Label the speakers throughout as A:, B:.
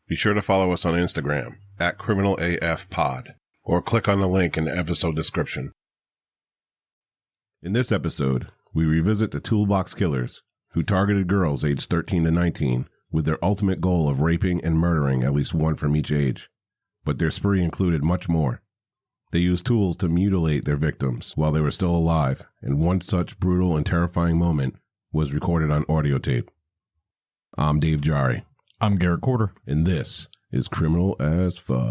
A: Be sure to follow us on Instagram @CriminalAFPod or click on the link in the episode description. In this episode, we revisit the Toolbox Killers, who targeted girls aged 13 to 19 with their ultimate goal of raping and murdering at least one from each age. But their spree included much more. They used tools to mutilate their victims while they were still alive, and one such brutal and terrifying moment was recorded on audio tape. I'm Dave Jari.
B: I'm Garrett Corder.
A: And this is Criminal as Fuck.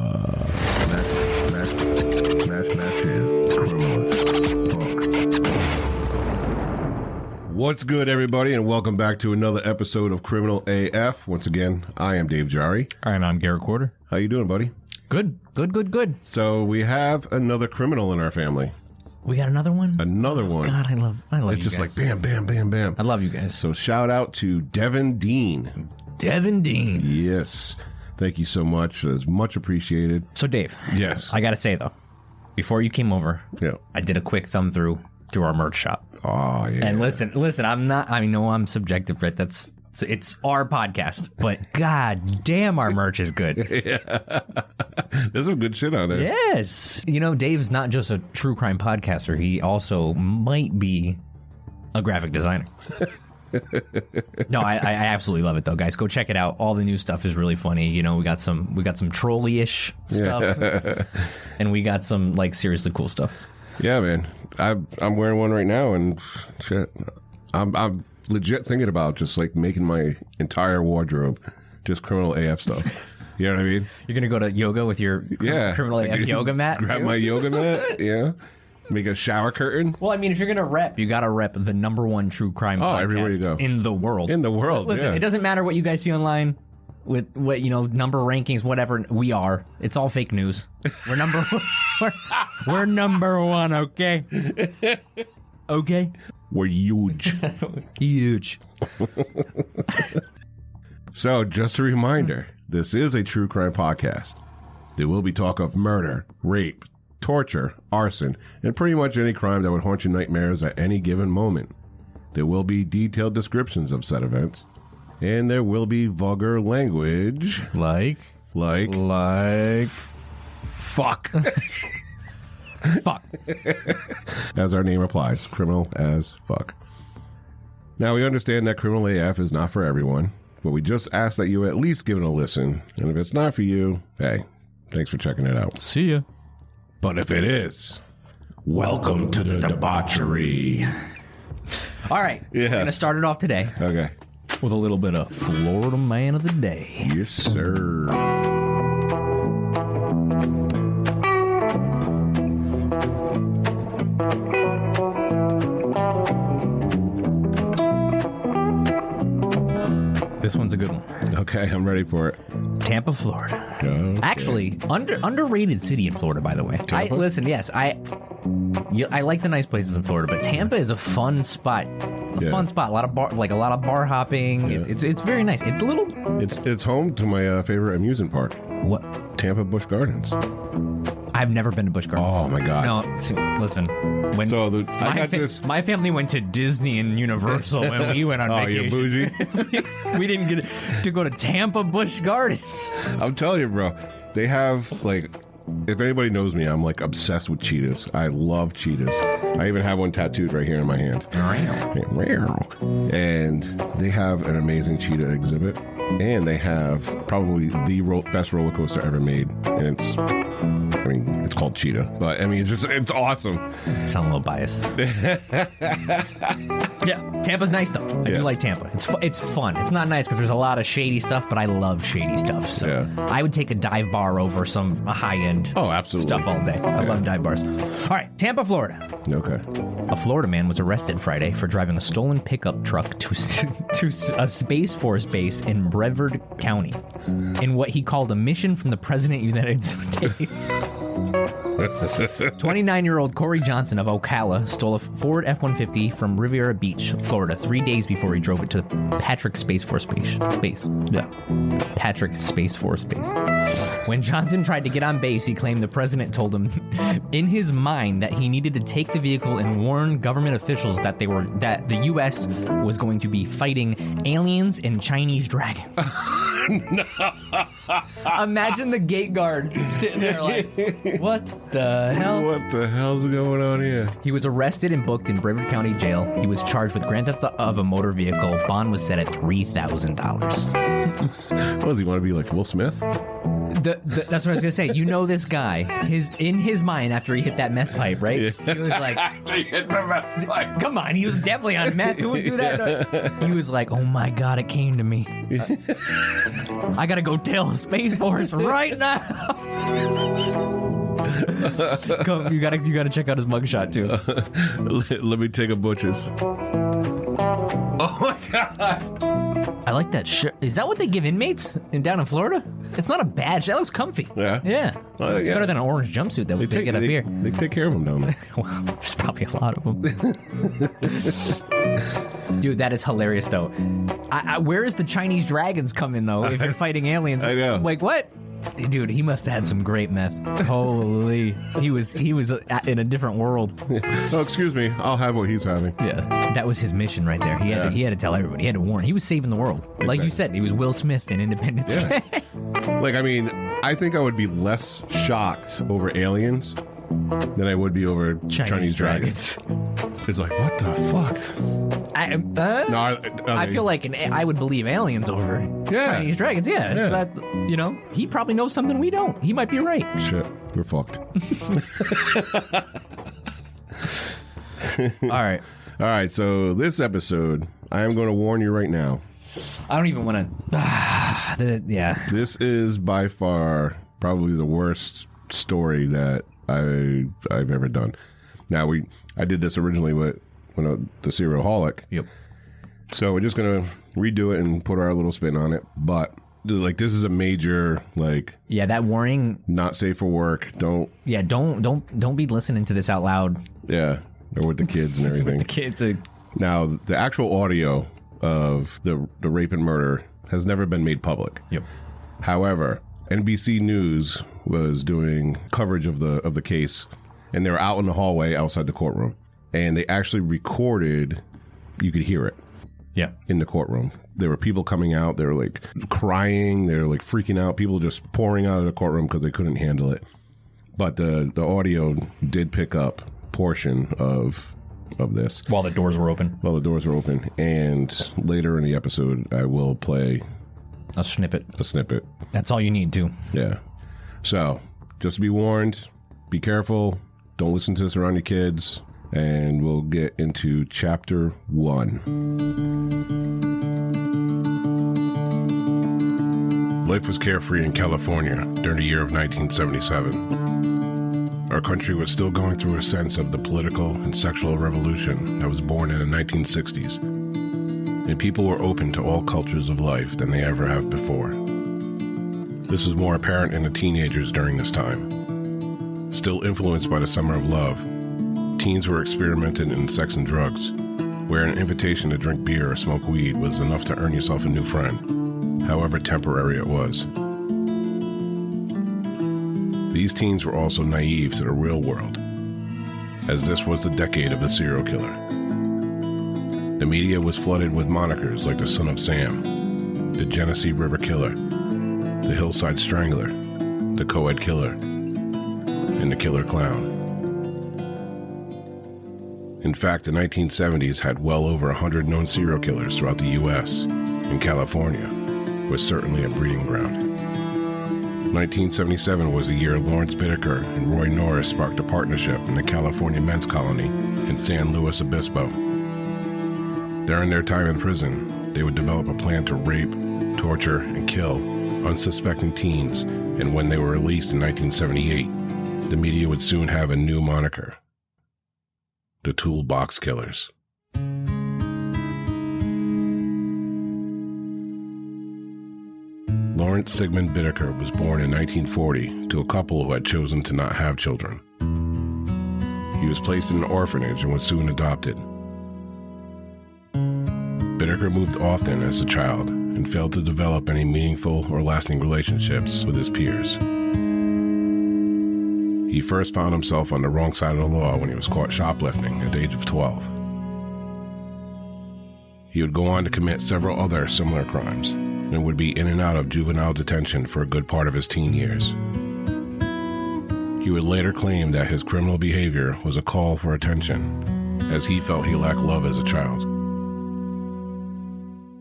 A: What's good, everybody, and welcome back to another episode of Criminal AF. Once again, I am Dave Jari.
B: And I'm Garrett Corder.
A: How you doing, buddy?
B: Good.
A: So we have another criminal in our family.
B: We got another one?
A: Another one.
B: God, I love
A: it's
B: you
A: just
B: guys.
A: like bam, bam, bam, bam.
B: I love you guys.
A: So shout out to Devin Dean.
B: Devin Dean.
A: Yes. Thank you so much. It's much appreciated.
B: So, Dave.
A: Yes.
B: I got to say, though, before you came over,
A: yeah,
B: I did a quick thumb through our merch shop.
A: Oh, yeah.
B: And listen, I know I'm subjective, right? It's our podcast, but god damn, our merch is good.
A: Yeah. There's some good shit on there.
B: Yes. You know, Dave's not just a true crime podcaster. He also might be a graphic designer. No, I absolutely love it though, guys. Go check it out. All the new stuff is really funny. You know, we got some trolley-ish stuff, and we got some like seriously cool stuff.
A: Yeah, man. I'm wearing one right now, and shit, I'm legit thinking about just like making my entire wardrobe just Criminal AF stuff. You know what I mean?
B: You're gonna go to yoga with your Criminal AF yoga mat.
A: Grab my yoga mat. Yeah. Make a shower curtain.
B: Well, I mean, if you're gonna rep, you gotta rep the #1 true crime podcast
A: everywhere you go.
B: in the world.
A: In the world.
B: Listen, It doesn't matter what you guys see online with what number rankings, whatever. We are. It's all fake news. We're number we're number one. Okay. Okay.
A: We're huge.
B: Huge.
A: So, just a reminder, this is a true crime podcast. There will be talk of murder, rape, torture, arson, and pretty much any crime that would haunt your nightmares at any given moment. There will be detailed descriptions of said events, and there will be vulgar language.
B: Like
A: Fuck.
B: Fuck.
A: As our name applies, criminal as fuck. Now, we understand that Criminal AF is not for everyone, but we just ask that you at least give it a listen. And if it's not for you, hey, thanks for checking it out.
B: See ya.
A: But if it is, welcome to the debauchery.
B: All right.
A: Yes.
B: We're going to start it off today
A: Okay.
B: with a little bit of Florida Man of the Day.
A: Yes, sir.
B: This one's a good one.
A: Okay, I'm ready for it.
B: Tampa, Florida.
A: Okay.
B: Actually, underrated city in Florida, by the way.
A: Tampa?
B: I like the nice places in Florida, but Tampa is a fun spot. Fun spot. A lot of bar hopping.
A: Yeah.
B: It's very nice.
A: It's home to my favorite amusement park.
B: What?
A: Tampa Busch Gardens.
B: I've never been to Busch Gardens.
A: Oh my god.
B: No, listen. When my family went to Disney and Universal when we went on vacation.
A: Oh, you're bougie.
B: We didn't get to go to Tampa Busch Gardens.
A: I'm telling you, bro. They have if anybody knows me, I'm like obsessed with cheetahs. I love cheetahs. I even have one tattooed right here in my hand. And they have an amazing cheetah exhibit. And they have probably the best roller coaster ever made. And it's called Cheetah. But, it's awesome.
B: Sound a little biased. Yeah, Tampa's nice, though. I do like Tampa. It's fun. It's not nice because there's a lot of shady stuff, but I love shady stuff. So I would take a dive bar over some high-end stuff all day. I love dive bars. All right, Tampa, Florida.
A: Okay.
B: A Florida man was arrested Friday for driving a stolen pickup truck to a Space Force base in Brevard County in what he called a mission from the President of the United States. 29-year-old Corey Johnson of Ocala stole a Ford F-150 from Rivera Beach, Florida, 3 days before he drove it to Patrick Space Force Base. Patrick Space Force Base. When Johnson tried to get on base, he claimed the president told him in his mind that he needed to take the vehicle and warn government officials that the U.S. was going to be fighting aliens and Chinese dragons. Imagine the gate guard sitting there like, what the hell?
A: What the hell's going on here?
B: He was arrested and booked in Brevard County Jail. He was charged with grand theft of a motor vehicle. Bond was set at $3,000.
A: What does he want to be like, Will Smith?
B: That's what I was gonna say. You know this guy. In his mind after he hit that meth pipe, right?
A: Yeah.
B: He was like,
A: He hit the meth pipe.
B: come on, he was definitely on meth. Who would do that? He was like, oh my god, it came to me. I gotta go tell Space Force right now. Come, you gotta check out his mugshot too.
A: Let me take a butcher's. Oh my god!
B: I like that shirt. Is that what they give inmates down in Florida? It's not a badge. That looks comfy.
A: Yeah.
B: Yeah. It's better than an orange jumpsuit that they get up here.
A: They take care of them down there.
B: Well, there's probably a lot of them. Dude, that is hilarious, though. Where is the Chinese dragons come in, though, if you're fighting aliens?
A: I know.
B: Like, what? Dude, he must have had some great meth. Holy. He was in a different world.
A: Oh, excuse me. I'll have what he's having.
B: Yeah. That was his mission right there. He had to tell everybody. He had to warn. He was saving the world. Exactly. Like you said, he was Will Smith in Independence Day.
A: Like, I mean, I think I would be less shocked over aliens than I would be over Chinese dragons. It's like, what the fuck?
B: I feel like I would believe aliens over Chinese dragons. Yeah, it's that, he probably knows something we don't. He might be right.
A: Shit, we're fucked.
B: All right,
A: so this episode, I am going to warn you right now.
B: I don't even want to...
A: This is by far probably the worst story that I've ever done. Now, I did this originally with the Serial Holic.
B: Yep.
A: So we're just going to redo it and put our little spin on it. But, like, this is a major, like...
B: Yeah, that warning...
A: Not safe for work. Don't...
B: Yeah, don't be listening to this out loud.
A: Yeah, or with the kids and everything.
B: The kids are...
A: Now, the actual audio of the rape and murder has never been made public.
B: Yep.
A: However, NBC News was doing coverage of the case, and they were out in the hallway outside the courtroom, and they actually recorded. You could hear it.
B: Yeah. In
A: the courtroom, there were people coming out. They were like crying. They were like freaking out. People just pouring out of the courtroom because they couldn't handle it. But the audio did pick up portion of this
B: while the doors were open.
A: And later in the episode, I will play
B: a snippet.
A: That's
B: all you need to.
A: Yeah. So, just be warned, be careful, don't listen to this around your kids, and we'll get into Chapter 1. Life was carefree in California during the year of 1977. Our country was still going through a sense of the political and sexual revolution that was born in the 1960s, and people were open to all cultures of life than they ever have before. This was more apparent in the teenagers during this time. Still influenced by the summer of love, teens were experimenting in sex and drugs, where an invitation to drink beer or smoke weed was enough to earn yourself a new friend, however temporary it was. These teens were also naive to the real world, as this was the decade of the serial killer. The media was flooded with monikers like the Son of Sam, the Genesee River Killer, the Hillside Strangler, the Co-Ed Killer, and the Killer Clown. In fact, the 1970s had well over 100 known serial killers throughout the U.S., and California was certainly a breeding ground. 1977 was the year Lawrence Bittaker and Roy Norris sparked a partnership in the California Men's Colony in San Luis Obispo. During their time in prison, they would develop a plan to rape, torture, and kill unsuspecting teens, and when they were released in 1978, the media would soon have a new moniker: the Toolbox Killers. Lawrence Sigmund Bittaker was born in 1940 to a couple who had chosen to not have children. He was placed in an orphanage and was soon adopted. Bittaker moved often as a child and failed to develop any meaningful or lasting relationships with his peers. He first found himself on the wrong side of the law when he was caught shoplifting at the age of 12. He would go on to commit several other similar crimes, and would be in and out of juvenile detention for a good part of his teen years. He would later claim that his criminal behavior was a call for attention, as he felt he lacked love as a child.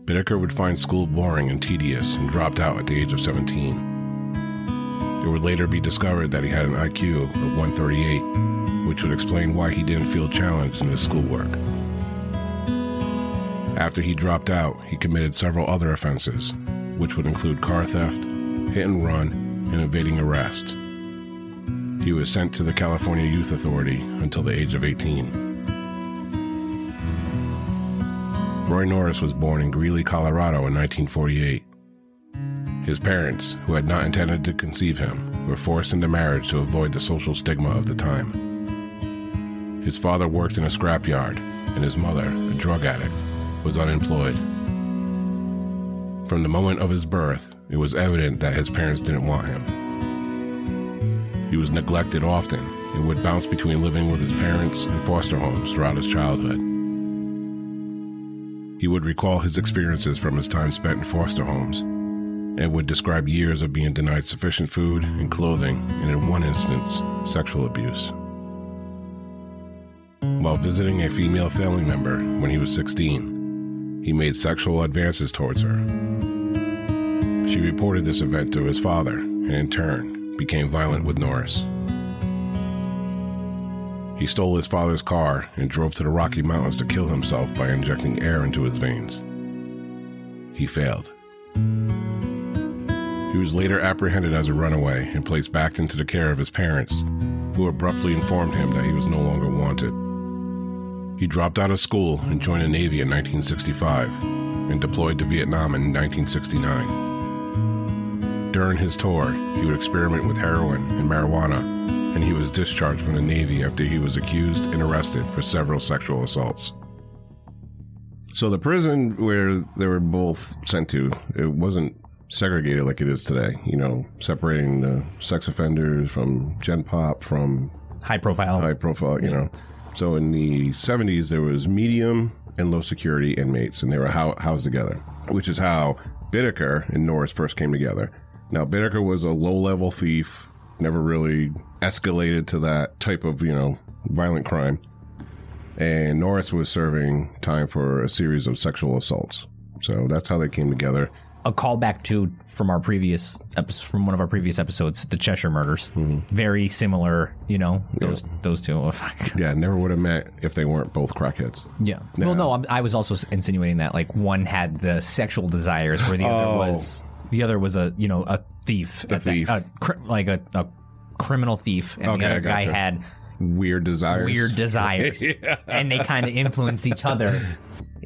A: Bittaker would find school boring and tedious and dropped out at the age of 17. It would later be discovered that he had an IQ of 138, which would explain why he didn't feel challenged in his schoolwork. After he dropped out, he committed several other offenses, which would include car theft, hit and run, and evading arrest. He was sent to the California Youth Authority until the age of 18. Roy Norris was born in Greeley, Colorado in 1948. His parents, who had not intended to conceive him, were forced into marriage to avoid the social stigma of the time. His father worked in a scrapyard, and his mother, a drug addict, was unemployed. From the moment of his birth, it was evident that his parents didn't want him. He was neglected often and would bounce between living with his parents and foster homes throughout his childhood. He would recall his experiences from his time spent in foster homes and would describe years of being denied sufficient food and clothing, and in one instance, sexual abuse. While visiting a female family member when he was 16, he made sexual advances towards her. She reported this event to his father and, in turn, became violent with Norris. He stole his father's car and drove to the Rocky Mountains to kill himself by injecting air into his veins. He failed. He was later apprehended as a runaway and placed back into the care of his parents, who abruptly informed him that he was no longer wanted. He dropped out of school and joined the Navy in 1965 and deployed to Vietnam in 1969. During his tour, he would experiment with heroin and marijuana, and he was discharged from the Navy after he was accused and arrested for several sexual assaults. So the prison where they were both sent to, it wasn't segregated like it is today, separating the sex offenders from Gen Pop, from
B: high profile,
A: So in the 70s, there was medium and low security inmates, and they were housed together, which is how Bittaker and Norris first came together. Now, Bittaker was a low-level thief, never really escalated to that type of, violent crime. And Norris was serving time for a series of sexual assaults. So that's how they came together.
B: A callback from one of our previous episodes, the Cheshire murders. Mm-hmm. Very similar, those two.
A: Yeah, never would have met if they weren't both crackheads.
B: Yeah. Well, no, I was also insinuating that one had the sexual desires, where the other was a thief. A criminal thief, and the other guy had
A: weird desires.
B: Yeah. And they kind of influenced each other,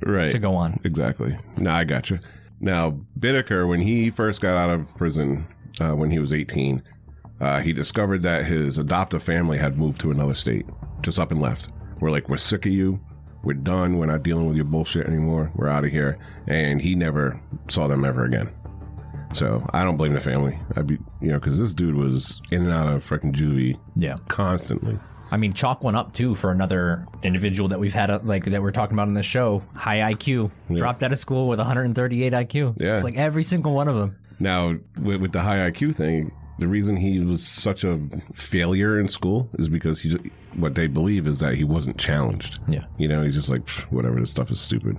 A: right? To
B: go on.
A: Exactly. No, I gotcha. Now, Bittaker, when he first got out of prison, when he was 18, he discovered that his adoptive family had moved to another state, just up and left. We're sick of you. We're done. We're not dealing with your bullshit anymore. We're out of here. And he never saw them ever again. So I don't blame the family. Because this dude was in and out of freaking juvie, constantly.
B: I mean, chalk one up too for another individual that we've had, that we're talking about in this show. High IQ, dropped out of school with 138 IQ. Yeah, it's every single one of them.
A: Now, with the high IQ thing, the reason he was such a failure in school is because what they believe is that he wasn't challenged.
B: Yeah,
A: he's just like, whatever, this stuff is stupid.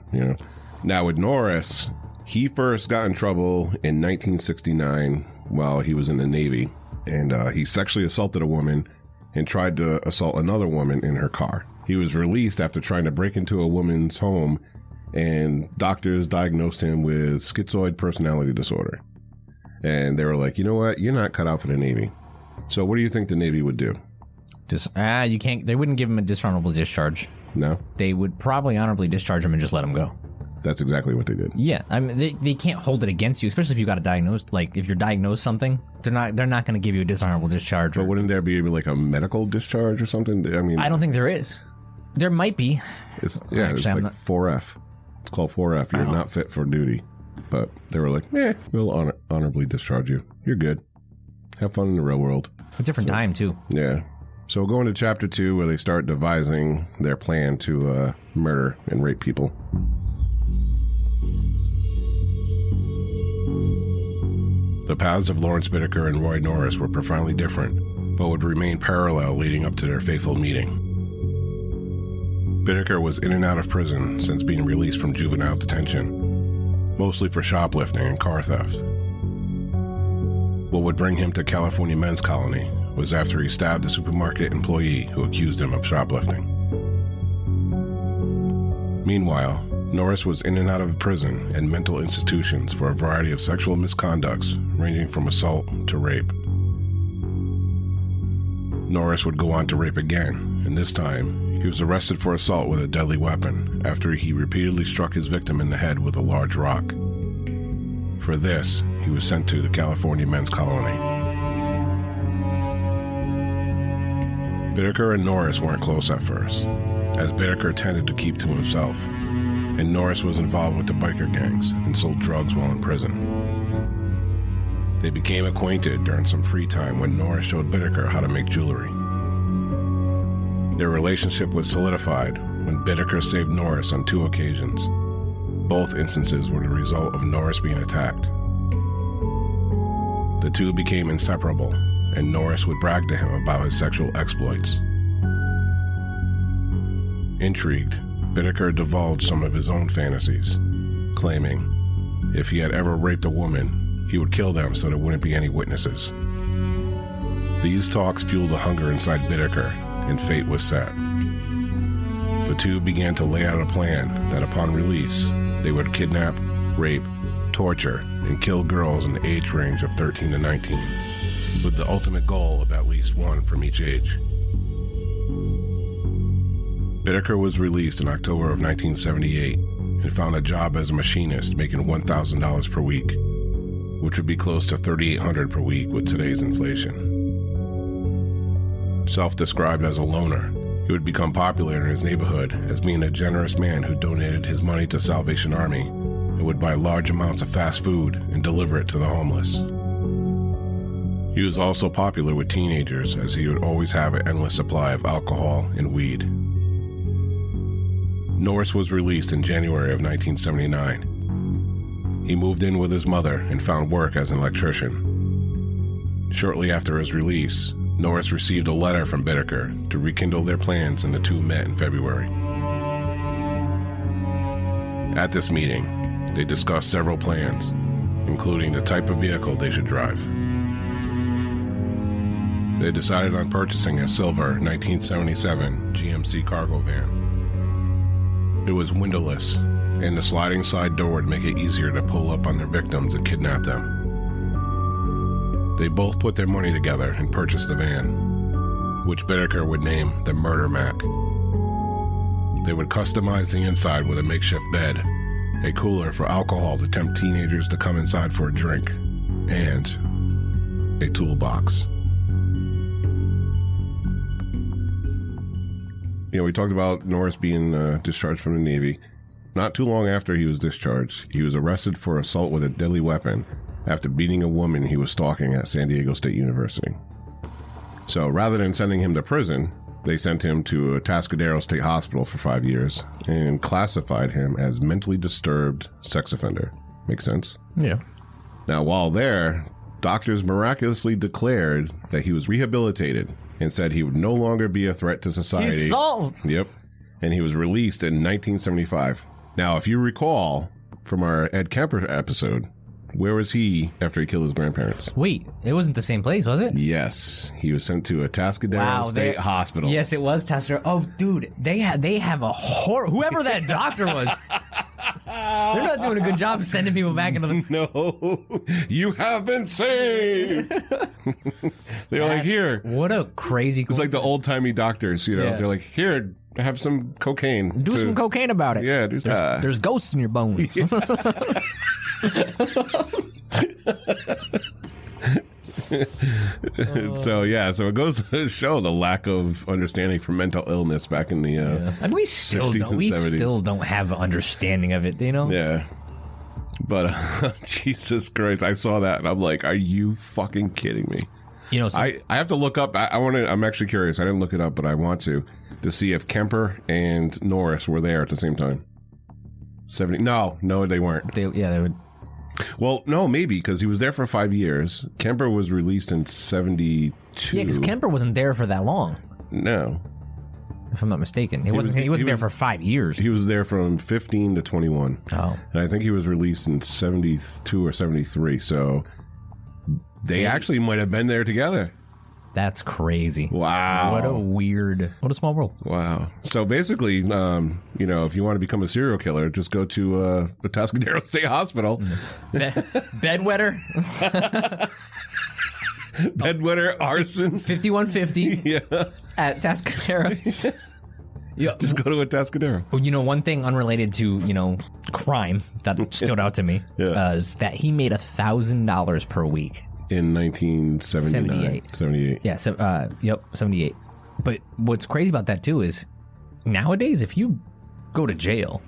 A: Now with Norris, he first got in trouble in 1969 while he was in the Navy, and he sexually assaulted a woman and tried to assault another woman in her car. He was released after trying to break into a woman's home, and doctors diagnosed him with schizoid personality disorder. And they were like, you know what? You're not cut out for the Navy. So what do you think the Navy would do?
B: You can't. They wouldn't give him a dishonorable discharge.
A: No?
B: They would probably honorably discharge him and just let him go.
A: That's exactly what they did.
B: Yeah, I mean, they can't hold it against you, especially if you got a diagnosed. If you're diagnosed something, they're not going to give you a dishonorable discharge.
A: But wouldn't there be a medical discharge or something? I mean,
B: I don't think there is. There might be.
A: It's 4F. It's called 4F. You're not fit for duty. But they were like, we'll honorably discharge you. You're good. Have fun in the real world.
B: A different time too.
A: Yeah. So we'll go into chapter 2, where they start devising their plan to murder and rape people. The paths of Lawrence Bittaker and Roy Norris were profoundly different, but would remain parallel leading up to their fateful meeting. Bittaker was in and out of prison since being released from juvenile detention, mostly for shoplifting and car theft. What would bring him to California Men's Colony was after he stabbed a supermarket employee who accused him of shoplifting. Meanwhile, Norris was in and out of prison and mental institutions for a variety of sexual misconducts ranging from assault to rape. Norris would go on to rape again, and this time, he was arrested for assault with a deadly weapon after he repeatedly struck his victim in the head with a large rock. For this, he was sent to the California Men's Colony. Bittaker and Norris weren't close at first, as Bittaker tended to keep to himself, and Norris was involved with the biker gangs and sold drugs while in prison. They became acquainted during some free time when Norris showed Bittaker how to make jewelry. Their relationship was solidified when Bittaker saved Norris on 2 occasions. Both instances were the result of Norris being attacked. The two became inseparable, and Norris would brag to him about his sexual exploits. Intrigued, Bittaker divulged some of his own fantasies, claiming if he had ever raped a woman, he would kill them so there wouldn't be any witnesses. These talks fueled the hunger inside Bittaker, and fate was set. The two began to lay out a plan that upon release, they would kidnap, rape, torture, and kill girls in the age range of 13 to 19, with the ultimate goal of at least one from each age. Bittaker was released in October of 1978 and found a job as a machinist making $1,000 per week, which would be close to $3,800 per week with today's inflation. Self-described as a loner, he would become popular in his neighborhood as being a generous man who donated his money to Salvation Army and would buy large amounts of fast food and deliver it to the homeless. He was also popular with teenagers as he would always have an endless supply of alcohol and weed. Norris was released in January of 1979. He moved in with his mother and found work as an electrician. Shortly after his release, Norris received a letter from Bittaker to rekindle their plans, and the two met in February. At this meeting, they discussed several plans, including the type of vehicle they should drive. They decided on purchasing a silver 1977 GMC cargo van. It was windowless, and the sliding side door would make it easier to pull up on their victims and kidnap them. They both put their money together and purchased the van, which Bittaker would name the Murder Mac. They would customize the inside with a makeshift bed, a cooler for alcohol to tempt teenagers to come inside for a drink, and a toolbox. We talked about Norris being discharged from the Navy. Not too long after he was discharged, he was arrested for assault with a deadly weapon after beating a woman he was stalking at San Diego State University. So rather than sending him to prison, they sent him to Atascadero State Hospital for 5 years and classified him as mentally disturbed sex offender. Makes sense?
B: Yeah.
A: Now, while there, doctors miraculously declared that he was rehabilitated and said he would no longer be a threat to society.
B: He's solved!
A: Yep. And he was released in 1975. Now, if you recall from our Ed Kemper episode, where was he after he killed his grandparents?
B: Wait, it wasn't the same place, was it?
A: Yes. He was sent to Atascadero State Hospital.
B: Yes, it was Atascadero. Oh, dude, they have a horror. Whoever that doctor was. They're not doing a good job of sending people back into the...
A: No, you have been saved. They're like, here.
B: What a crazy...
A: It's like the old-timey doctors, Yeah. They're like, here, have some cocaine.
B: Do some cocaine about it.
A: Yeah,
B: there's ghosts in your bones.
A: Yeah. So it goes to show the lack of understanding for mental illness back in the
B: and we still
A: 60s and 70s.
B: Still don't have an understanding of it,
A: Yeah. But Jesus Christ, I saw that and I'm like, are you fucking kidding me? I have to look up. I'm actually curious. I didn't look it up, but I want to see if Kemper and Norris were there at the same time. 70? No, they weren't.
B: They would.
A: Well, no, maybe, because he was there for 5 years. Kemper was released in 72.
B: Yeah, because Kemper wasn't there for that long.
A: No.
B: If I'm not mistaken. He wasn't there for 5 years.
A: He was there from 15 to 21.
B: Oh.
A: And I think he was released in 72 or 73. So they actually might have been there together.
B: That's crazy.
A: Wow.
B: What a small world.
A: Wow. So basically, you know, if you want to become a serial killer, just go to the Atascadero State Hospital.
B: Bedwetter.
A: Bedwetter, arson.
B: 5150.
A: Yeah.
B: At Atascadero. Yeah.
A: Just go to Atascadero.
B: Well, you know, one thing unrelated to, you know, crime that stood out to me is that he made $1,000 per week.
A: In 1979. 78.
B: Yeah, 78. But what's crazy about that, too, is nowadays, if you go to jail,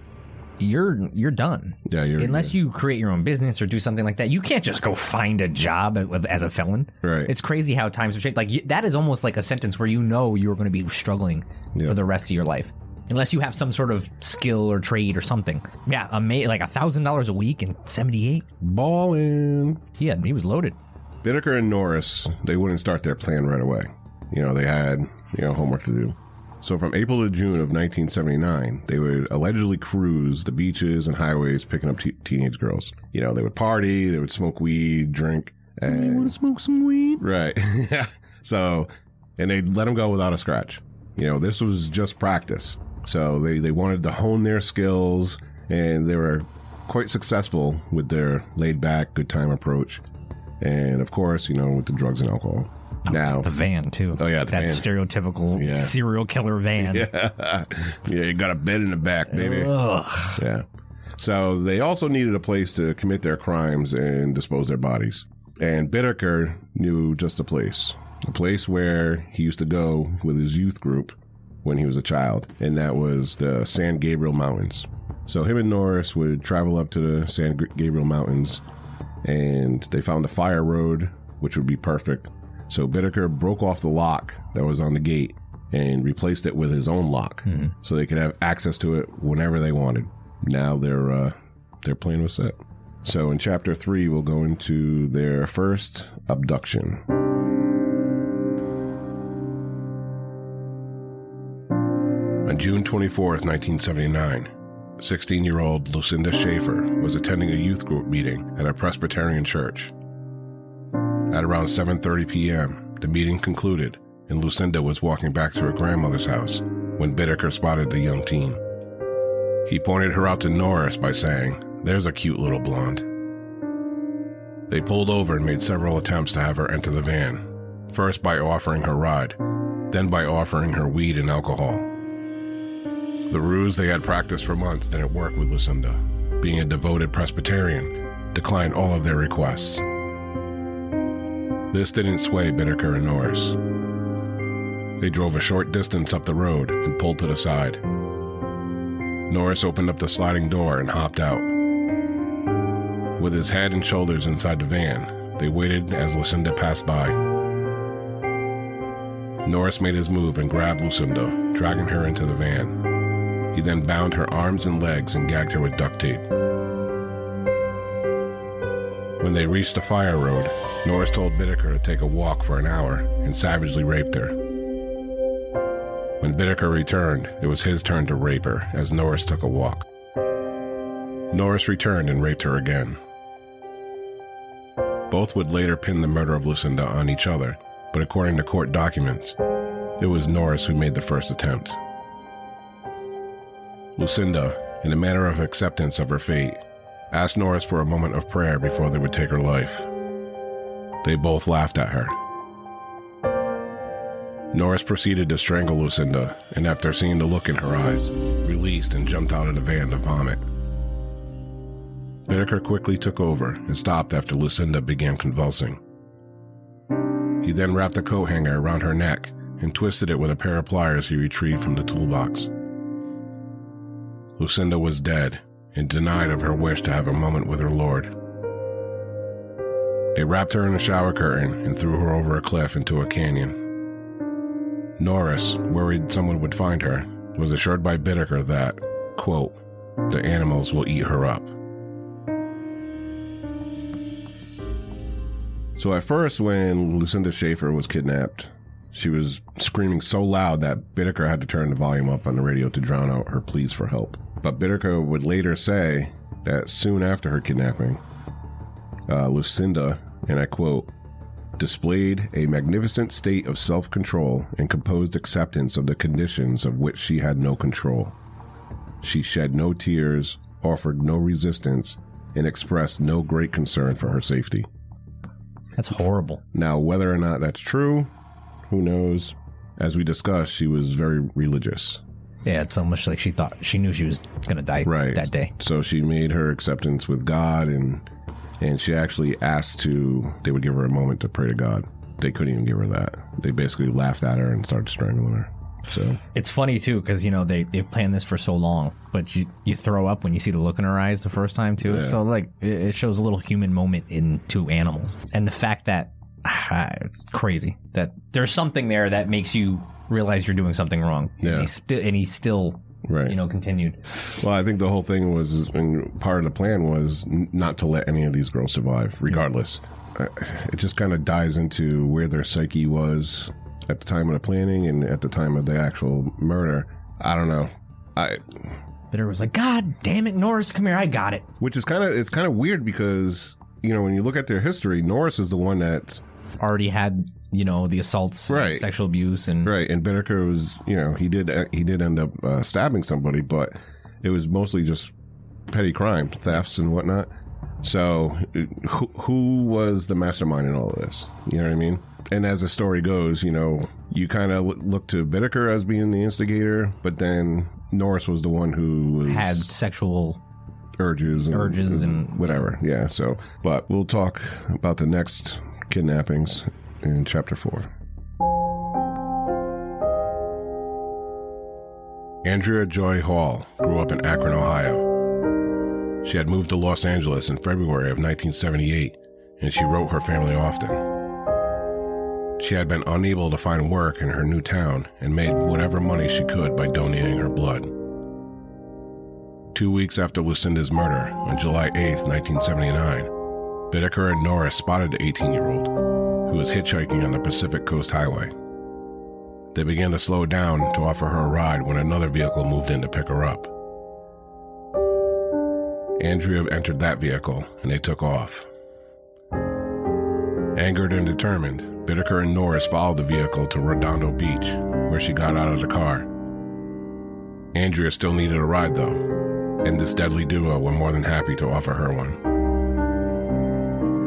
B: you're done. Yeah, unless you create your own business or do something like that. You can't just go find a job as a felon.
A: Right.
B: It's crazy how times have changed. Like, that is almost like a sentence where you know you're going to be struggling for the rest of your life. Unless you have some sort of skill or trade or something. Yeah, like $1,000 a week in 78.
A: Ballin'.
B: He was loaded.
A: Bittaker and Norris, they wouldn't start their plan right away. You know, they had, homework to do. So from April to June of 1979, they would allegedly cruise the beaches and highways picking up teenage girls. You know, they would party, they would smoke weed, drink. And
B: you want to smoke some weed?
A: Right. So, and they'd let them go without a scratch. You know, this was just practice. So they wanted to hone their skills, and they were quite successful with their laid-back, good-time approach. And, of course, with the drugs and alcohol. Now
B: the van, too.
A: Oh, yeah,
B: that van. Stereotypical serial killer van.
A: Yeah, you got a bed in the back, baby.
B: Ugh.
A: Yeah. So they also needed a place to commit their crimes and dispose their bodies. And Bittaker knew just a place where he used to go with his youth group when he was a child, and that was the San Gabriel Mountains. So him and Norris would travel up to the San Gabriel Mountains, and they found a fire road, which would be perfect. So Bittaker broke off the lock that was on the gate and replaced it with his own lock, so they could have access to it whenever they wanted. Now their plan was set. So in Chapter 3, we'll go into their first abduction. On June 24th, 1979, 16-year-old Lucinda Schaefer was attending a youth group meeting at a Presbyterian church. At around 7:30 p.m., the meeting concluded, and Lucinda was walking back to her grandmother's house when Bittaker spotted the young teen. He pointed her out to Norris by saying, "There's a cute little blonde." They pulled over and made several attempts to have her enter the van, first by offering her ride, then by offering her weed and alcohol. The ruse they had practiced for months didn't work with Lucinda. Being a devoted Presbyterian, declined all of their requests. This didn't sway Bittaker and Norris. They drove a short distance up the road and pulled to the side. Norris opened up the sliding door and hopped out. With his head and shoulders inside the van, they waited as Lucinda passed by. Norris made his move and grabbed Lucinda, dragging her into the van. He then bound her arms and legs and gagged her with duct tape. When they reached the fire road, Norris told Bittaker to take a walk for an hour and savagely raped her. When Bittaker returned, it was his turn to rape her as Norris took a walk. Norris returned and raped her again. Both would later pin the murder of Lucinda on each other, but according to court documents, it was Norris who made the first attempt. Lucinda, in a manner of acceptance of her fate, asked Norris for a moment of prayer before they would take her life. They both laughed at her. Norris proceeded to strangle Lucinda, and after seeing the look in her eyes, released and jumped out of the van to vomit. Bittaker quickly took over and stopped after Lucinda began convulsing. He then wrapped a coat hanger around her neck and twisted it with a pair of pliers he retrieved from the toolbox. Lucinda was dead and denied of her wish to have a moment with her lord. They wrapped her in a shower curtain and threw her over a cliff into a canyon. Norris, worried someone would find her, was assured by Bittaker that, quote, "the animals will eat her up." So at first, when Lucinda Schaefer was kidnapped, she was screaming so loud that Bittaker had to turn the volume up on the radio to drown out her pleas for help. But Bittaker would later say that soon after her kidnapping, Lucinda, and I quote, displayed a magnificent state of self-control and composed acceptance of the conditions of which she had no control. She shed no tears, offered no resistance, and expressed no great concern for her safety.
B: That's horrible.
A: Now, whether or not that's true, who knows? As we discussed, she was very religious.
B: Yeah, it's almost like she knew she was going to die that day.
A: So she made her acceptance with God, and she actually asked they would give her a moment to pray to God. They couldn't even give her that. They basically laughed at her and started strangling her. So
B: it's funny too, because they've planned this for so long, but you throw up when you see the look in her eyes the first time too. Yeah. So like it shows a little human moment into animals, and the fact that it's crazy that there's something there that makes you realize you're doing something wrong.
A: Yeah,
B: and he still right. Continued.
A: Well, I think the whole thing was, and part of the plan was not to let any of these girls survive, regardless. It just kind of dives into where their psyche was at the time of the planning and at the time of the actual murder. I don't know.
B: Bitter was like, God damn it, Norris, come here, I got it.
A: Which is kind of weird because, when you look at their history, Norris is the one that's
B: already had, the assaults,
A: right,
B: sexual abuse, and
A: right. And Bittaker was, he did end up stabbing somebody, but it was mostly just petty crime, thefts and whatnot. So who was the mastermind in all of this? You know what I mean? And as the story goes, you kind of look to Bittaker as being the instigator, but then Norris was the one who
B: had sexual
A: urges and whatever. Yeah. So, but we'll talk about the next kidnappings in chapter 4. Andrea Joy Hall grew up in Akron, Ohio. She had moved to Los Angeles in February of 1978, and she wrote her family often. She had been unable to find work in her new town and made whatever money she could by donating her blood. 2 weeks after Lucinda's murder, on July 8th, 1979, Bittaker and Norris spotted the 18-year-old, who was hitchhiking on the Pacific Coast Highway. They began to slow down to offer her a ride when another vehicle moved in to pick her up. Andrea entered that vehicle, and they took off. Angered and determined, Bittaker and Norris followed the vehicle to Redondo Beach, where she got out of the car. Andrea still needed a ride, though, and this deadly duo were more than happy to offer her one.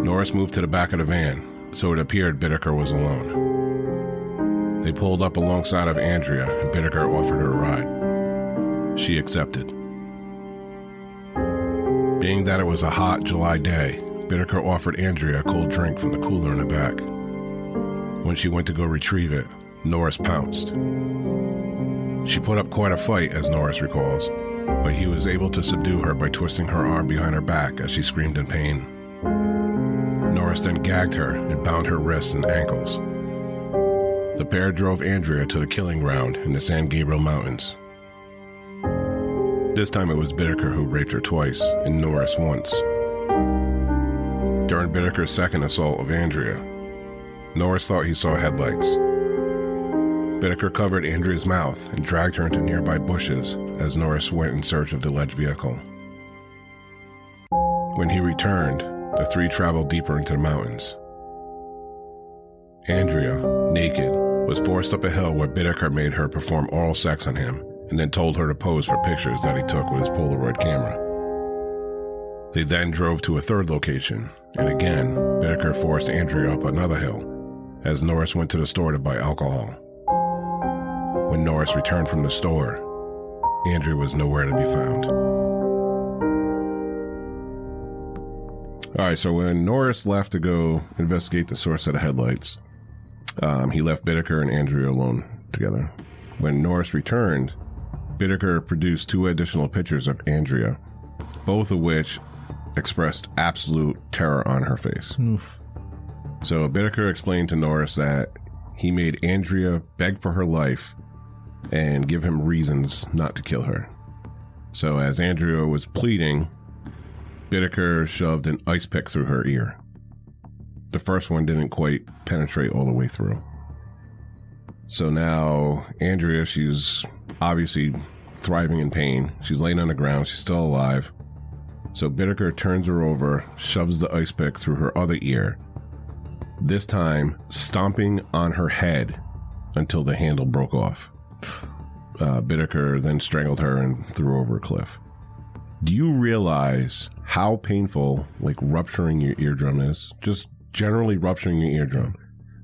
A: Norris moved to the back of the van, so it appeared Bittaker was alone. They pulled up alongside of Andrea, and Bittaker offered her a ride. She accepted. Being that it was a hot July day, Bittaker offered Andrea a cold drink from the cooler in the back. When she went to go retrieve it, Norris pounced. She put up quite a fight, as Norris recalls, but he was able to subdue her by twisting her arm behind her back as she screamed in pain. Norris then gagged her and bound her wrists and ankles. The pair drove Andrea to the killing ground in the San Gabriel Mountains. This time it was Bittaker who raped her twice and Norris once. During Bittaker's second assault of Andrea, Norris thought he saw headlights. Bittaker covered Andrea's mouth and dragged her into nearby bushes as Norris went in search of the alleged vehicle. When he returned, the three traveled deeper into the mountains. Andrea, naked, was forced up a hill where Bittaker made her perform oral sex on him and then told her to pose for pictures that he took with his Polaroid camera. They then drove to a third location, and again, Bittaker forced Andrea up another hill as Norris went to the store to buy alcohol. When Norris returned from the store, Andrea was nowhere to be found. All right, so when Norris left to go investigate the source of the headlights, he left Bittaker and Andrea alone together. When Norris returned, Bittaker produced 2 additional pictures of Andrea, both of which expressed absolute terror on her face.
B: Oof.
A: So Bittaker explained to Norris that he made Andrea beg for her life and give him reasons not to kill her. So as Andrea was pleading, Bittaker shoved an ice pick through her ear. the first one didn't quite penetrate all the way through. So now Andrea, she's obviously thriving in pain. She's laying on the ground. She's still alive. So Bittaker turns her over, shoves the ice pick through her other ear, this time stomping on her head until the handle broke off. Bittaker then strangled her and threw her over a cliff. Do you realize how painful, like, rupturing your eardrum is? Just generally rupturing your eardrum.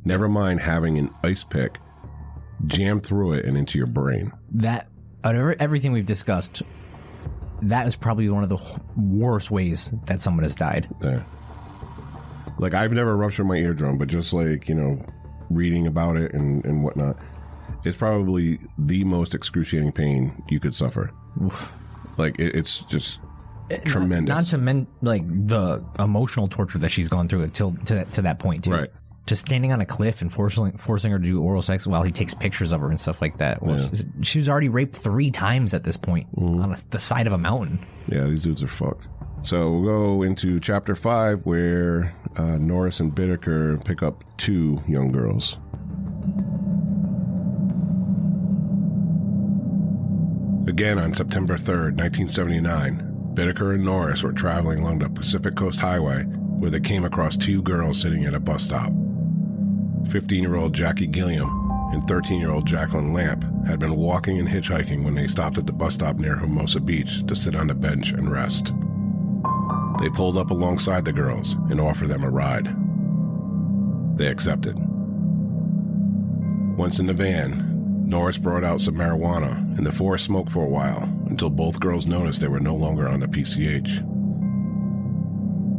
A: Never mind having an ice pick jam through it and into your brain.
B: That, out of everything we've discussed, that is probably one of the worst ways that someone has died.
A: Yeah. Like, I've never ruptured my eardrum, but just, like, you know, reading about it and whatnot, it's probably the most excruciating pain you could suffer. Oof. Like, it's just tremendous.
B: Not to like, the emotional torture that she's gone through to that point, too.
A: Right.
B: Just standing on a cliff and forcing her to do oral sex while he takes pictures of her and stuff like that. Well, yeah. She was already raped 3 times at this point on the side of a mountain.
A: Yeah, these dudes are fucked. So we'll go into chapter 5, where Norris and Bittaker pick up 2 young girls. Again, on September 3rd, 1979, Bittaker and Norris were traveling along the Pacific Coast Highway where they came across 2 girls sitting at a bus stop. 15-year-old Jackie Gilliam and 13-year-old Jacqueline Lamp had been walking and hitchhiking when they stopped at the bus stop near Hermosa Beach to sit on a bench and rest. They pulled up alongside the girls and offered them a ride. They accepted. Once in the van, Norris brought out some marijuana, and the 4 smoked for a while until both girls noticed they were no longer on the PCH.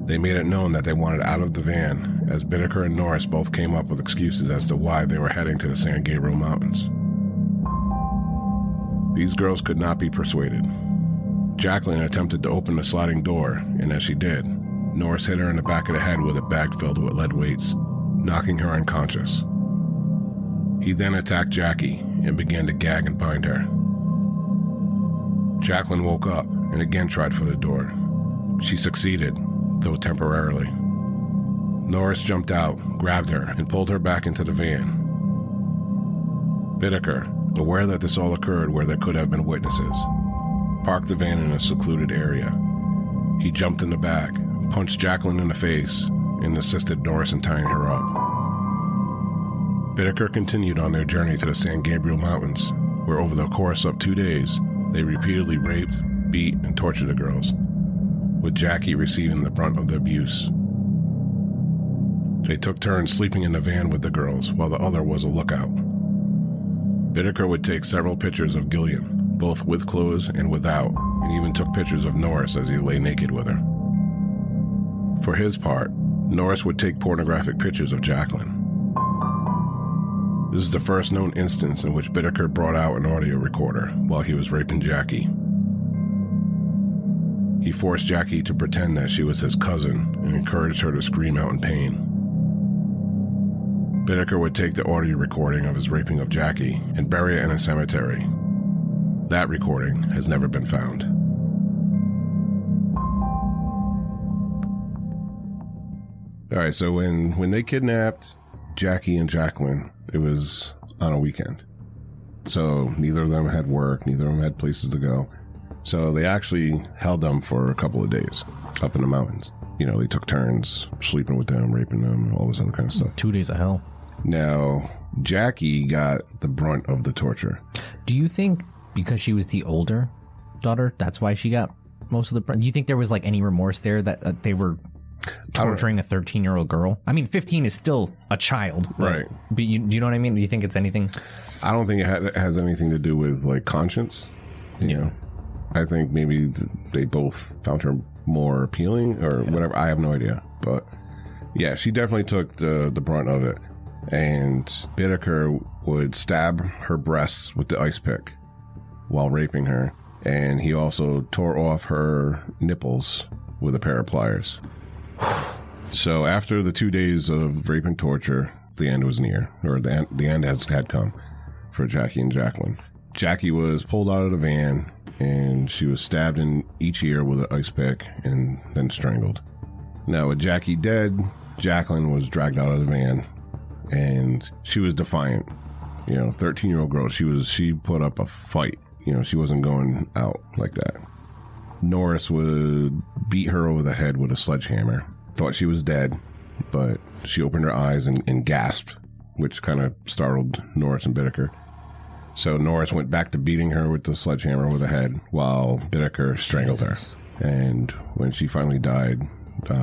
A: They made it known that they wanted out of the van, as Bittaker and Norris both came up with excuses as to why they were heading to the San Gabriel Mountains. These girls could not be persuaded. Jacqueline attempted to open the sliding door, and as she did, Norris hit her in the back of the head with a bag filled with lead weights, knocking her unconscious. He then attacked Jackie and began to gag and bind her. Jacqueline woke up and again tried for the door. She succeeded, though temporarily. Norris jumped out, grabbed her, and pulled her back into the van. Bittaker, aware that this all occurred where there could have been witnesses, parked the van in a secluded area. He jumped in the back, punched Jacqueline in the face, and assisted Norris in tying her up. Bittaker continued on their journey to the San Gabriel Mountains, where over the course of 2 days, they repeatedly raped, beat, and tortured the girls, with Jackie receiving the brunt of the abuse. They took turns sleeping in the van with the girls, while the other was a lookout. Bittaker would take several pictures of Gilliam, both with clothes and without, and even took pictures of Norris as he lay naked with her. For his part, Norris would take pornographic pictures of Jacqueline. This is the first known instance in which Bittaker brought out an audio recorder while he was raping Jackie. He forced Jackie to pretend that she was his cousin and encouraged her to scream out in pain. Bittaker would take the audio recording of his raping of Jackie and bury it in a cemetery. That recording has never been found. All right, so when they kidnapped Jackie and Jacqueline, it was on a weekend. So neither of them had work, neither of them had places to go. So they actually held them for a couple of days up in the mountains. You know, they took turns sleeping with them, raping them, all this other kind of stuff.
B: 2 days of hell.
A: Now, Jackie got the brunt of the torture.
B: Do you think because she was the older daughter, that's why she got most of the brunt? Do you think there was like any remorse there that they were torturing a 13-year-old girl? I mean, 15 is still a child.
A: Right.
B: But do you know what I mean? Do you think it's anything?
A: I don't think it has anything to do with, like, conscience. You know? I think maybe they both found her more appealing or whatever. I have no idea. But, yeah, she definitely took the brunt of it. And Bittaker would stab her breasts with the ice pick while raping her. And he also tore off her nipples with a pair of pliers. So after the 2 days of rape and torture, the end was near, or the end had come for Jackie and Jacqueline. Jackie was pulled out of the van, and she was stabbed in each ear with an ice pick and then strangled. Now, with Jackie dead, Jacqueline was dragged out of the van, and she was defiant. 13-year-old girl. She put up a fight. She wasn't going out like that. Norris would beat her over the head with a sledgehammer. Thought she was dead, but she opened her eyes and gasped, which kind of startled Norris and Bittaker. So Norris went back to beating her with the sledgehammer over the head while Bittaker strangled her. And when she finally died,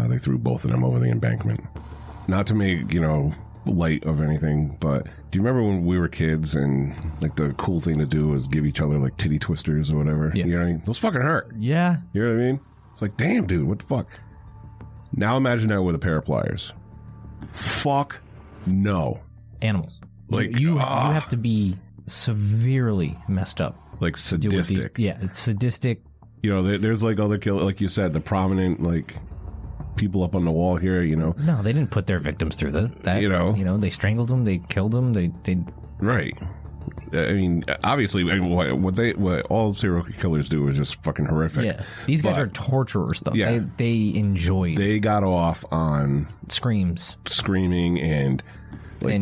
A: they threw both of them over the embankment. Not to make, light of anything, but do you remember when we were kids and like the cool thing to do was give each other like titty twisters or whatever?
B: Yeah.
A: You know what I mean? Those fucking hurt.
B: Yeah.
A: You know what I mean? It's like, damn, dude, what the fuck? Now imagine that with a pair of pliers. Fuck no.
B: Animals.
A: Like,
B: you have to be severely messed up.
A: Like sadistic.
B: It's sadistic.
A: There's like other killers, like you said, the prominent like people up on the wall here,
B: No, they didn't put their victims through that. They strangled them, they killed them, they
A: right. I mean, obviously, what all serial killers do is just fucking horrific.
B: Yeah, these guys are torturers, though.
A: Yeah.
B: They enjoyed.
A: They got off on screaming, and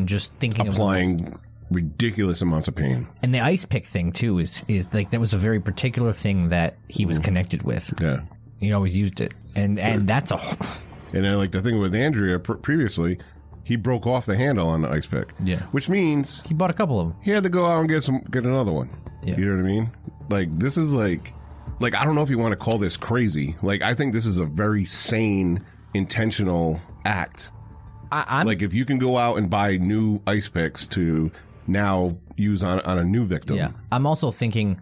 B: just thinking
A: applying ridiculous amounts of pain.
B: And the ice pick thing too is like that was a very particular thing that he was connected with.
A: Yeah,
B: he always used it, and that's a.
A: And then like the thing with Andrea previously. He broke off the handle on the ice pick.
B: Yeah.
A: Which means...
B: he bought a couple of them.
A: He had to go out and get another one.
B: Yeah.
A: You know what I mean? Like, this is like... Like, I don't know if you want to call this crazy. Like, I think this is a very sane, intentional act.
B: I'm
A: like, if you can go out and buy new ice picks to now use on a new victim.
B: Yeah. I'm also thinking,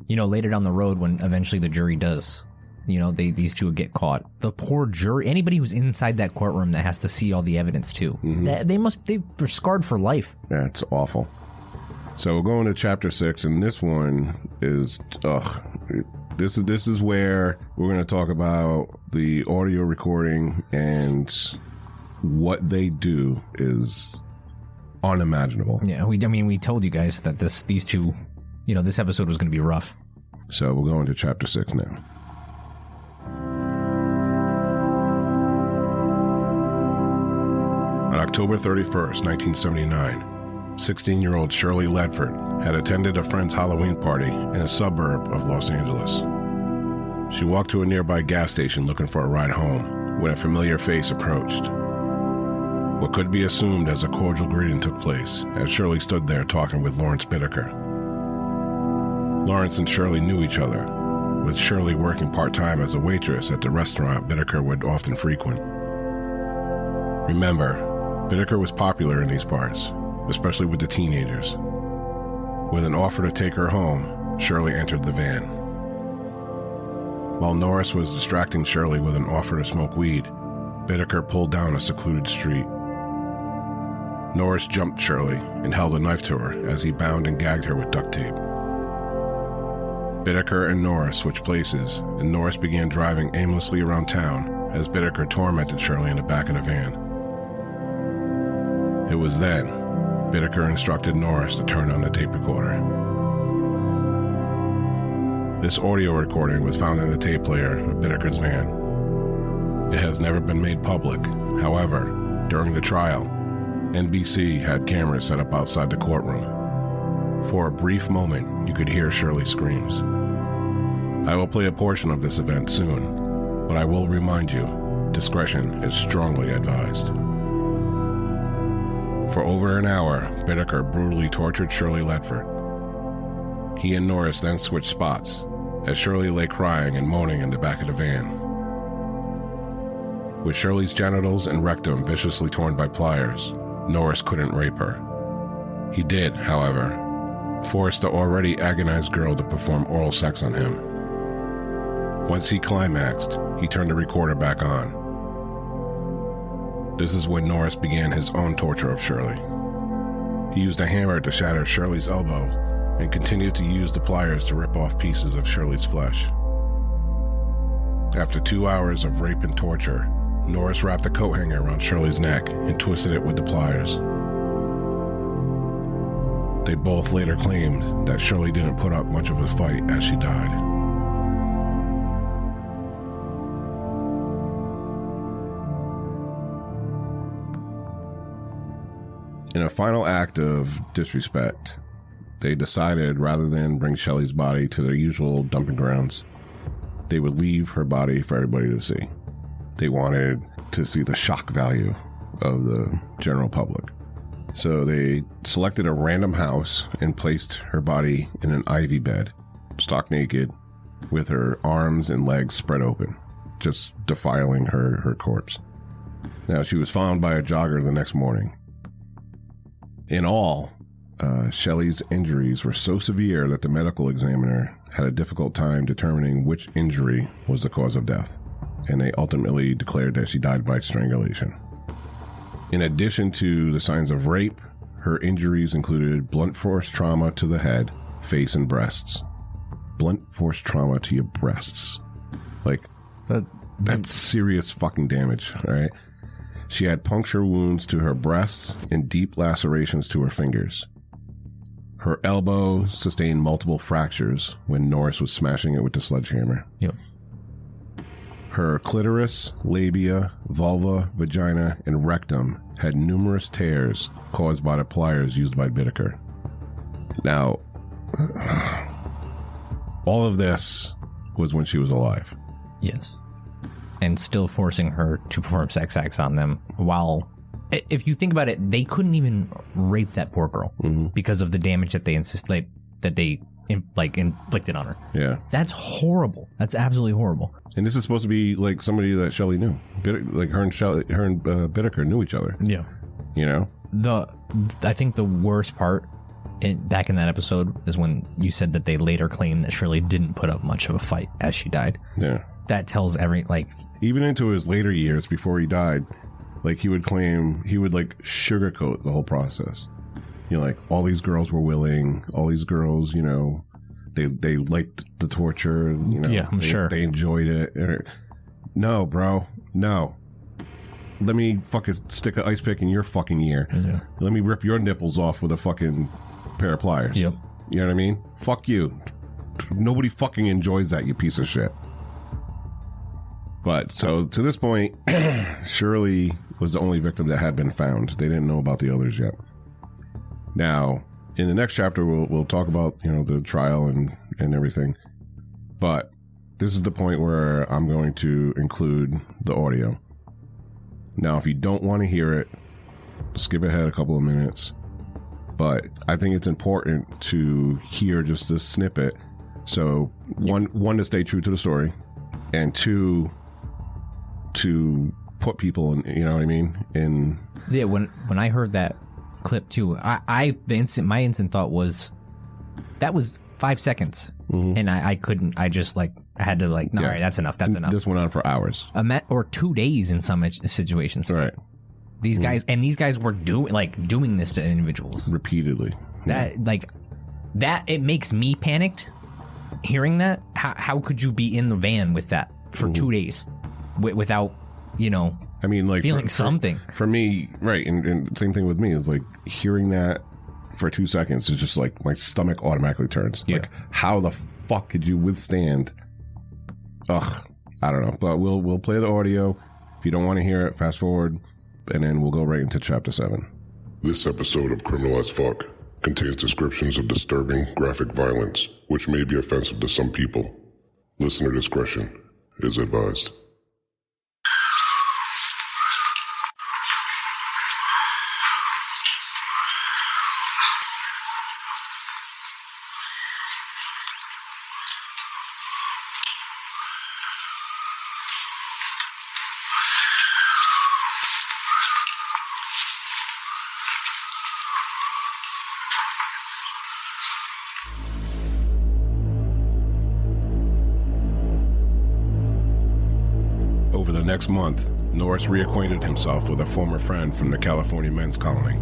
B: later down the road when eventually the jury does... these two would get caught. The poor jury, anybody who's inside that courtroom that has to see all the evidence too. Mm-hmm. They're scarred for life.
A: Yeah, it's awful. So we're going to chapter 6, and this one is, this is where we're going to talk about the audio recording, and what they do is unimaginable.
B: Yeah, we told you guys that these two, this episode was going to be rough.
A: So we're going to chapter 6 now. On October 31st, 1979, 16-year-old Shirley Ledford had attended a friend's Halloween party in a suburb of Los Angeles. She walked to a nearby gas station looking for a ride home when a familiar face approached. What could be assumed as a cordial greeting took place as Shirley stood there talking with Lawrence Bittaker. Lawrence and Shirley knew each other, with Shirley working part-time as a waitress at the restaurant Bittaker would often frequent. Remember, Bittaker was popular in these parts, especially with the teenagers. With an offer to take her home, Shirley entered the van. While Norris was distracting Shirley with an offer to smoke weed, Bittaker pulled down a secluded street. Norris jumped Shirley and held a knife to her as he bound and gagged her with duct tape. Bittaker and Norris switched places, and Norris began driving aimlessly around town as Bittaker tormented Shirley in the back of the van. It was then Bittaker instructed Norris to turn on the tape recorder. This audio recording was found in the tape player of Bittaker's van. It has never been made public. However, during the trial, NBC had cameras set up outside the courtroom. For a brief moment, you could hear Shirley's screams. I will play a portion of this event soon, but I will remind you, discretion is strongly advised. For over an hour, Bittaker brutally tortured Shirley Ledford. He and Norris then switched spots, as Shirley lay crying and moaning in the back of the van. With Shirley's genitals and rectum viciously torn by pliers, Norris couldn't rape her. He did, however, force the already agonized girl to perform oral sex on him. Once he climaxed, he turned the recorder back on. This is when Norris began his own torture of Shirley. He used a hammer to shatter Shirley's elbow and continued to use the pliers to rip off pieces of Shirley's flesh. After 2 hours of rape and torture, Norris wrapped a coat hanger around Shirley's neck and twisted it with the pliers. They both later claimed that Shirley didn't put up much of a fight as she died. In a final act of disrespect, they decided rather than bring Shelley's body to their usual dumping grounds, they would leave her body for everybody to see. They wanted to see the shock value of the general public. So they selected a random house and placed her body in an ivy bed, stark naked, with her arms and legs spread open, just defiling her corpse. Now, she was found by a jogger the next morning. In all, Shelley's injuries were so severe that the medical examiner had a difficult time determining which injury was the cause of death, and they ultimately declared that she died by strangulation. In addition to the signs of rape, her injuries included blunt force trauma to the head, face, and breasts. Blunt force trauma to your breasts. Like, that's serious fucking damage, all right? She had puncture wounds to her breasts and deep lacerations to her fingers. Her elbow sustained multiple fractures when Norris was smashing it with the sledgehammer.
B: Yep.
A: Her clitoris, labia, vulva, vagina, and rectum had numerous tears caused by the pliers used by Bittaker. Now, all of this was when she was alive.
B: Yes. And still forcing her to perform sex acts on them while, if you think about it, they couldn't even rape that poor girl because of the damage that they inflicted on her.
A: Yeah.
B: That's horrible. That's absolutely horrible.
A: And this is supposed to be like somebody that Shelley knew. Like her and Bittaker knew each other.
B: Yeah.
A: You know?
B: I think the worst part back in that episode is when you said that they later claimed that Shirley didn't put up much of a fight as she died.
A: Yeah.
B: That tells
A: even into his later years before he died, like he would sugarcoat the whole process. You know, like all these girls were willing, all these girls, you know, they liked the torture, you know.
B: Yeah, I'm sure.
A: They enjoyed it. No, bro. No. Let me fucking stick an ice pick in your fucking ear.
B: Yeah.
A: Let me rip your nipples off with a fucking pair of pliers.
B: Yep.
A: You know what I mean? Fuck you. Nobody fucking enjoys that, you piece of shit. But, so, to this point, Shirley was the only victim that had been found. They didn't know about the others yet. Now, in the next chapter, we'll talk about, you know, the trial and everything. But this is the point where I'm going to include the audio. Now, if you don't want to hear it, skip ahead a couple of minutes. But I think it's important to hear just this snippet. So, one, to stay true to the story, and two, to put people in, you know what I mean?
B: Yeah, when I heard that clip too, my instant thought was that was 5 seconds, and I couldn't. I just I had to no, all right, that's enough. That's enough.
A: This went on for hours,
B: or 2 days in some situations.
A: Right.
B: These guys were doing this to individuals
A: repeatedly.
B: That it makes me panicked hearing that. How could you be in the van with that for 2 days without, you know? I mean, feeling something.
A: For me, right, and same thing with me, is hearing that for 2 seconds is just my stomach automatically turns. Yeah. How the fuck could you withstand? Ugh, I don't know. But we'll play the audio. If you don't want to hear it, fast forward, and then we'll go right into chapter 7.
C: This episode of Criminal as Fuck contains descriptions of disturbing, graphic violence, which may be offensive to some people. Listener discretion is advised.
A: Over the next month, Norris reacquainted himself with a former friend from the California men's colony,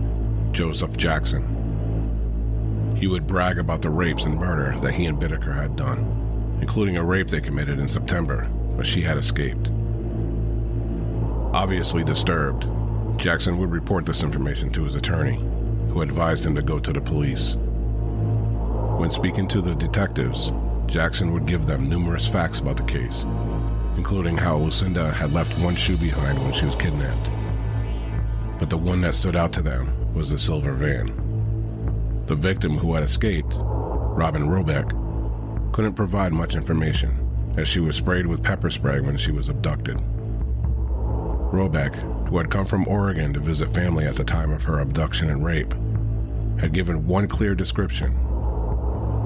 A: Joseph Jackson. He would brag about the rapes and murder that he and Bittaker had done, including a rape they committed in September, but she had escaped. Obviously disturbed, Jackson would report this information to his attorney, who advised him to go to the police. When speaking to the detectives, Jackson would give them numerous facts about the case, including how Lucinda had left one shoe behind when she was kidnapped. But the one that stood out to them was the silver van. The victim who had escaped, Robin Robeck, couldn't provide much information, as she was sprayed with pepper spray when she was abducted. Robeck, who had come from Oregon to visit family at the time of her abduction and rape, had given one clear description.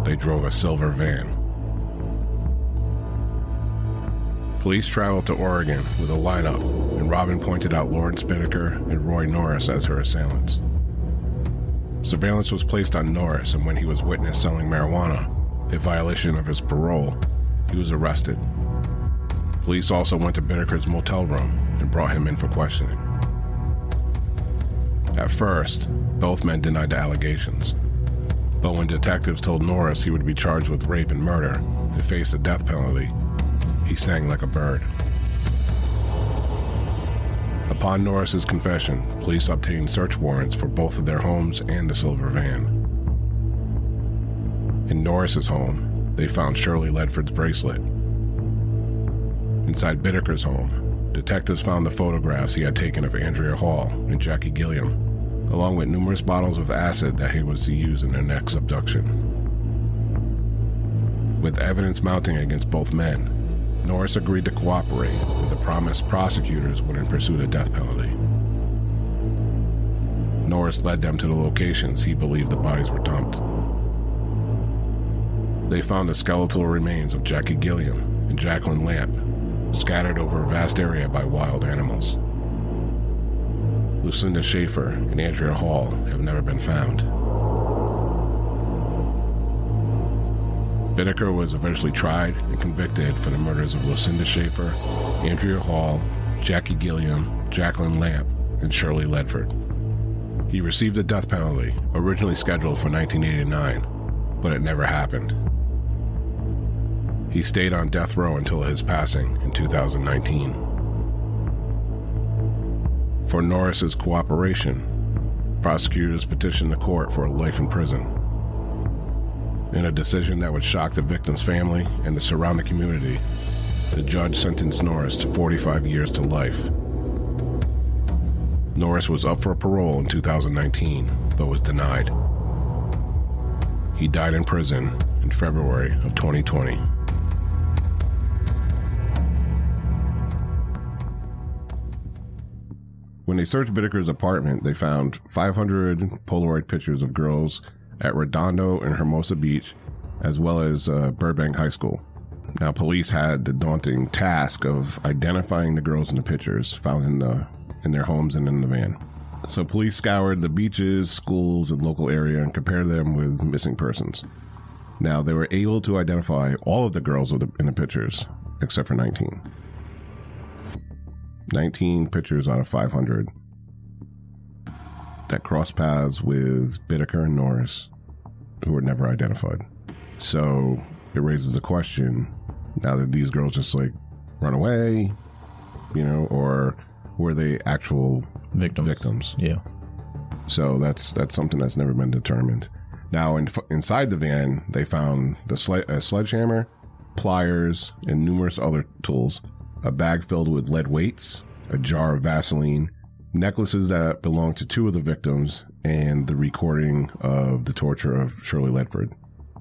A: They drove a silver van. Police traveled to Oregon with a lineup, and Robin pointed out Lawrence Bittaker and Roy Norris as her assailants. Surveillance was placed on Norris, and when he was witnessed selling marijuana, a violation of his parole, he was arrested. Police also went to Bittaker's motel room and brought him in for questioning. At first, both men denied the allegations, but when detectives told Norris he would be charged with rape and murder and face the death penalty, he sang like a bird. Upon Norris's confession, police obtained search warrants for both of their homes and the silver van. In Norris's home, they found Shirley Ledford's bracelet. Inside Bittaker's home, detectives found the photographs he had taken of Andrea Hall and Jackie Gilliam, along with numerous bottles of acid that he was to use in their next abduction. With evidence mounting against both men, Norris agreed to cooperate with the promise prosecutors wouldn't pursue the death penalty. Norris led them to the locations he believed the bodies were dumped. They found the skeletal remains of Jackie Gilliam and Jacqueline Lamp scattered over a vast area by wild animals. Lucinda Schaefer and Andrea Hall have never been found. Bittaker was eventually tried and convicted for the murders of Lucinda Schaefer, Andrea Hall, Jackie Gilliam, Jacqueline Lamp, and Shirley Ledford. He received the death penalty, originally scheduled for 1989, but it never happened. He stayed on death row until his passing in 2019. For Norris's cooperation, prosecutors petitioned the court for life in prison. In a decision that would shock the victim's family and the surrounding community, the judge sentenced Norris to 45 years to life. Norris was up for parole in 2019, but was denied. He died in prison in February of 2020. When they searched Bittaker's apartment, they found 500 Polaroid pictures of girls at Redondo and Hermosa Beach, as well as Burbank High School. Now, police had the daunting task of identifying the girls in the pictures found in their homes and in the van. So police scoured the beaches, schools, and local area and compared them with missing persons. Now, they were able to identify all of the girls in the pictures, except for 19. 19 pictures out of 500 that crossed paths with Bittaker and Norris, who were never identified. So it raises the question, now that these girls just like run away, or were they actual victims?
B: Yeah.
A: So that's something that's never been determined. Now, inside the van, they found a sledgehammer, pliers, and numerous other tools, a bag filled with lead weights, a jar of Vaseline, necklaces that belonged to two of the victims, and the recording of the torture of Shirley Ledford.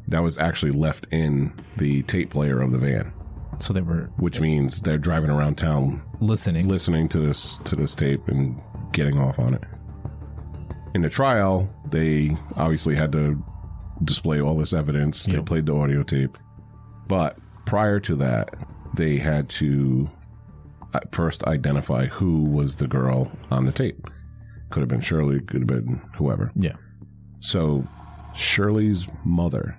A: That was actually left in the tape player of the van.
B: So they were,
A: which means they're driving around town
B: listening
A: to this tape and getting off on it. In the trial, they obviously had to display all this evidence. Yep. They played the audio tape, but prior to that, they had to first identify who was the girl on the tape. Could have been Shirley, could have been whoever.
B: Yeah.
A: So Shirley's mother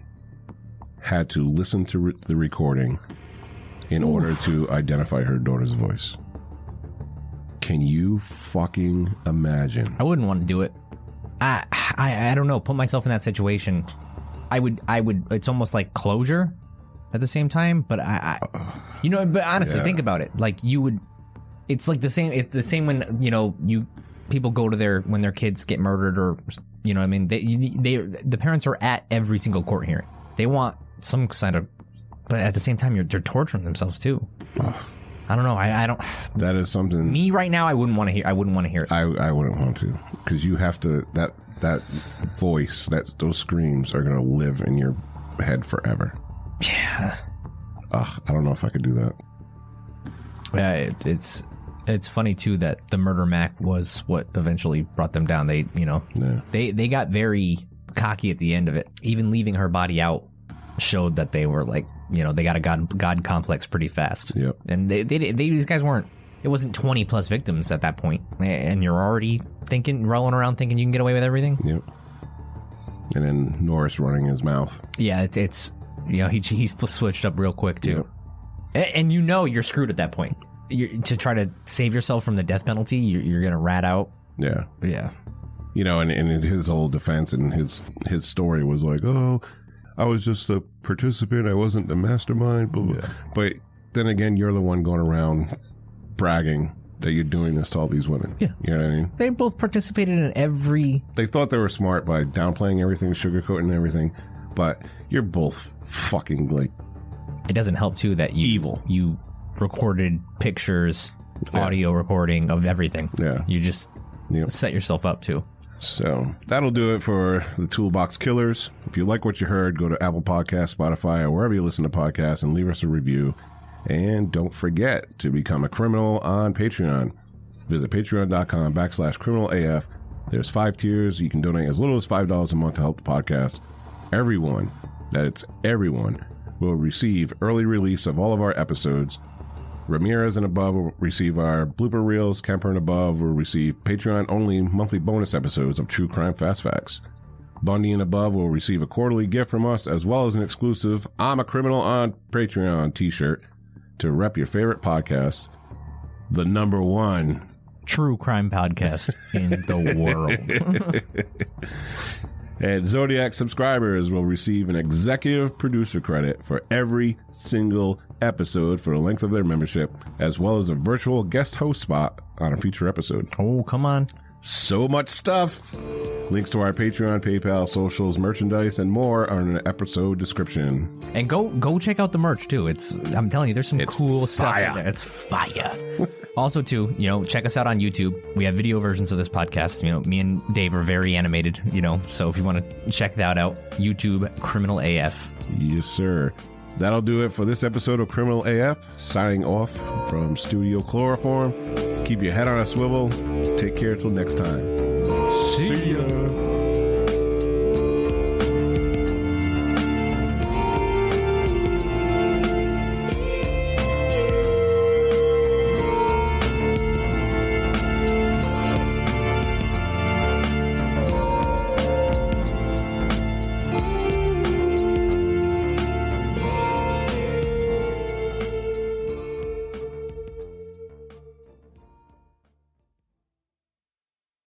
A: had to listen to the recording in order to identify her daughter's voice. Can you fucking imagine?
B: I wouldn't want to do it. I don't know. Put myself in that situation. I would. It's almost like closure at the same time. But but honestly, think about it. Like you would. It's like the same. It's the same when people go to when their kids get murdered, or what I mean. The parents are at every single court hearing. They want some kind of, but at the same time, they're torturing themselves too. I don't know. I don't.
A: That is something.
B: Me right now, I wouldn't want to hear. I wouldn't want to hear it.
A: I wouldn't want to, because you have to. That voice, those screams are gonna live in your head forever.
B: Yeah.
A: I don't know if I could do that.
B: Yeah, it's funny too that the murder Mac was what eventually brought them down. They, they got very cocky at the end of it. Even leaving her body out showed that they were like, they got a god complex pretty fast.
A: Yep.
B: And these guys weren't. It wasn't 20 plus victims at that point, and you're already rolling around thinking you can get away with everything.
A: Yep. And then Norris running his mouth.
B: Yeah, it's he's switched up real quick too. Yep. And you're screwed at that point. To try to save yourself from the death penalty, you're gonna rat out.
A: Yeah.
B: Yeah.
A: And in his whole defense and his story was like, oh, I was just a participant. I wasn't the mastermind. Blah, blah. Yeah. But then again, you're the one going around bragging that you're doing this to all these women.
B: Yeah.
A: You know what I mean?
B: They both participated in every...
A: They thought they were smart by downplaying everything, sugarcoating everything, but you're both fucking, like...
B: It doesn't help, too, that
A: evil.
B: You recorded pictures, audio recording of everything.
A: Yeah.
B: You just set yourself up, too.
A: So that'll do it for the Toolbox Killers. If you like what you heard, go to Apple Podcasts, Spotify, or wherever you listen to podcasts and leave us a review. And don't forget to become a criminal on Patreon. Visit patreon.com/criminalaf. There's 5 tiers. You can donate as little as $5 a month to help the podcast. Everyone will receive early release of all of our episodes. Ramirez and above will receive our blooper reels. Kemper and above will receive Patreon-only monthly bonus episodes of True Crime Fast Facts. Bundy and above will receive a quarterly gift from us, as well as an exclusive I'm a Criminal on Patreon t-shirt to rep your favorite podcast, the #1
B: true crime podcast in the world.
A: And Zodiac subscribers will receive an executive producer credit for every single episode for the length of their membership, as well as a virtual guest host spot on a future episode.
B: Oh, come on.
A: So much stuff. Links to our Patreon, PayPal, socials, merchandise, and more are in the episode description.
B: And go check out the merch too. I'm telling you, there's some cool stuff in there. It's fire. Also, too, check us out on YouTube. We have video versions of this podcast. Me and Dave are very animated, so if you want to check that out, YouTube, Criminal AF.
A: Yes, sir. That'll do it for this episode of Criminal AF. Signing off from Studio Chloroform. Keep your head on a swivel. Take care till next time.
B: See ya.